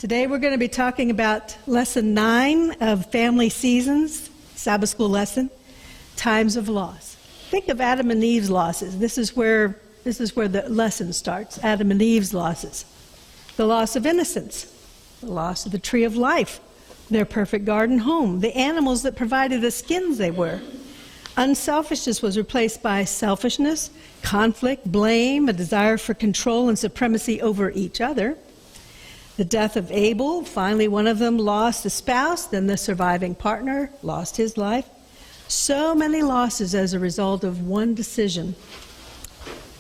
Today we're going to be talking about Lesson 9 of Family Seasons, Sabbath School lesson, Times of Loss. Think of Adam and Eve's losses. This is where the lesson starts, Adam and Eve's losses. The loss of innocence, the loss of the tree of life, their perfect garden home, the animals that provided the skins they wore. Unselfishness was replaced by selfishness, conflict, blame, a desire for control and supremacy over each other. The death of Abel, finally one of them lost a spouse, then the surviving partner lost his life. So many losses as a result of one decision.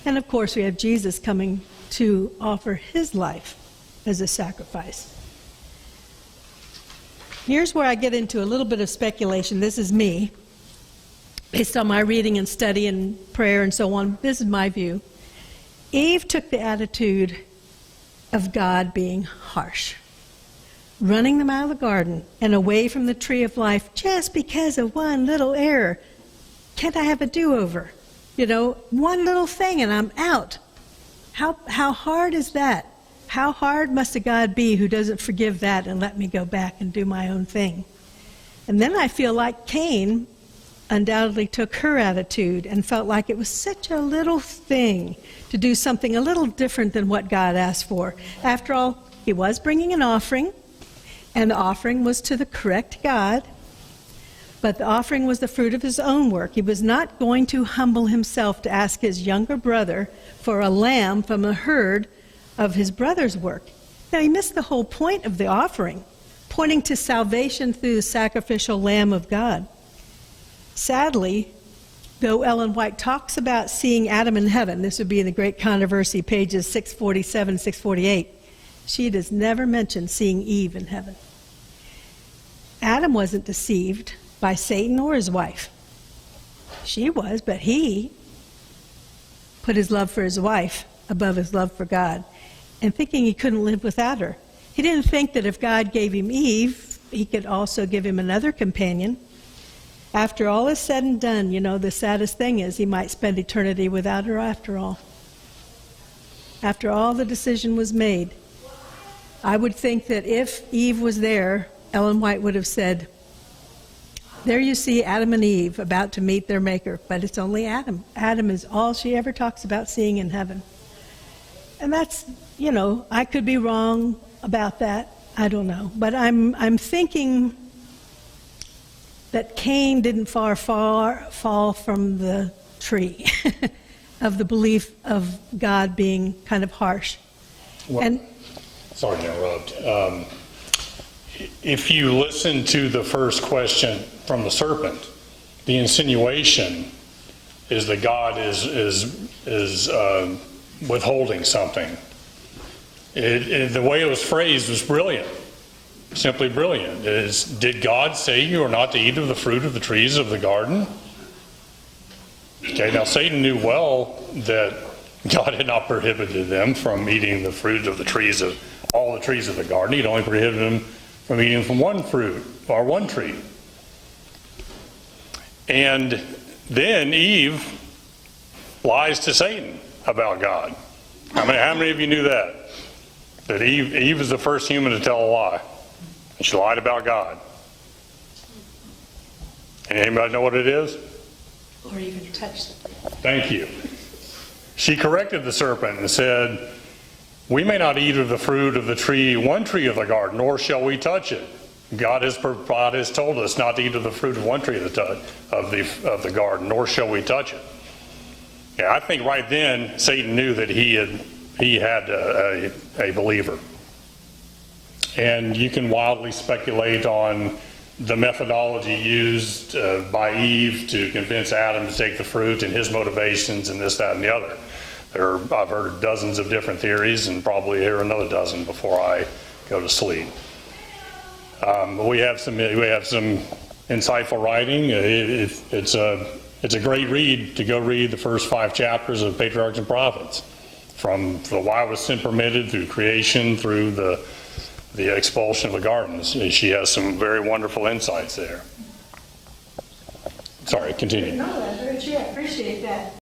And of course we have Jesus coming to offer his life as a sacrifice. Here's where I get into a little bit of speculation. This is me, based on my reading and study and prayer and so on. This is my view. Eve took the attitude of God being harsh, running them out of the garden and away from the tree of life just because of one little error. Can't I have a do-over? One little thing and I'm out. How hard is that? How hard must a God be who doesn't forgive that and let me go back and do my own thing? And then I feel like Cain undoubtedly took her attitude and felt like it was such a little thing to do something a little different than what God asked for. After all, he was bringing an offering, and the offering was to the correct God, but the offering was the fruit of his own work. He was not going to humble himself to ask his younger brother for a lamb from a herd of his brother's work. Now, he missed the whole point of the offering, pointing to salvation through the sacrificial Lamb of God. Sadly, though Ellen White talks about seeing Adam in heaven, this would be in the Great Controversy, pages 647, 648, she does never mention seeing Eve in heaven. Adam wasn't deceived by Satan or his wife. She was, but he put his love for his wife above his love for God, and thinking he couldn't live without her. He didn't think that if God gave him Eve, he could also give him another companion. After all is said and done, the saddest thing is he might spend eternity without her after all. After all the decision was made, I would think that if Eve was there, Ellen White would have said, there you see Adam and Eve about to meet their maker, but it's only Adam. Adam is all she ever talks about seeing in heaven. And that's, I could be wrong about that. I don't know. But I'm thinking that Cain didn't fall from the tree of the belief of God being kind of harsh. Well, sorry to interrupt. If you listen to the first question from the serpent, the insinuation is that God is withholding something. The way it was phrased was brilliant. Simply brilliant. Did God say you are not to eat of the fruit of the trees of the garden? Okay, now Satan knew well that God had not prohibited them from eating the fruit of the trees of all the trees of the garden. He'd only prohibited them from eating from one fruit or one tree. And then Eve lies to Satan about God. How many of you knew that? That Eve is the first human to tell a lie. She lied about God. Anybody know what it is? Or even touch them. Thank you. She corrected the serpent and said, we may not eat of the fruit of the tree, one tree of the garden, nor shall we touch it. God has told us not to eat of the fruit of one tree of the garden, nor shall we touch it. Yeah, I think right then Satan knew that he had a believer. And you can wildly speculate on the methodology used by Eve to convince Adam to take the fruit and his motivations and this, that, and the other. I've heard dozens of different theories and probably hear another dozen before I go to sleep. But we have some insightful writing. It's a great read to go read the first 5 chapters of Patriarchs and Prophets, from the why was sin permitted through creation through the expulsion of the gardens. She has some very wonderful insights there. Sorry, continue. No, I appreciate that.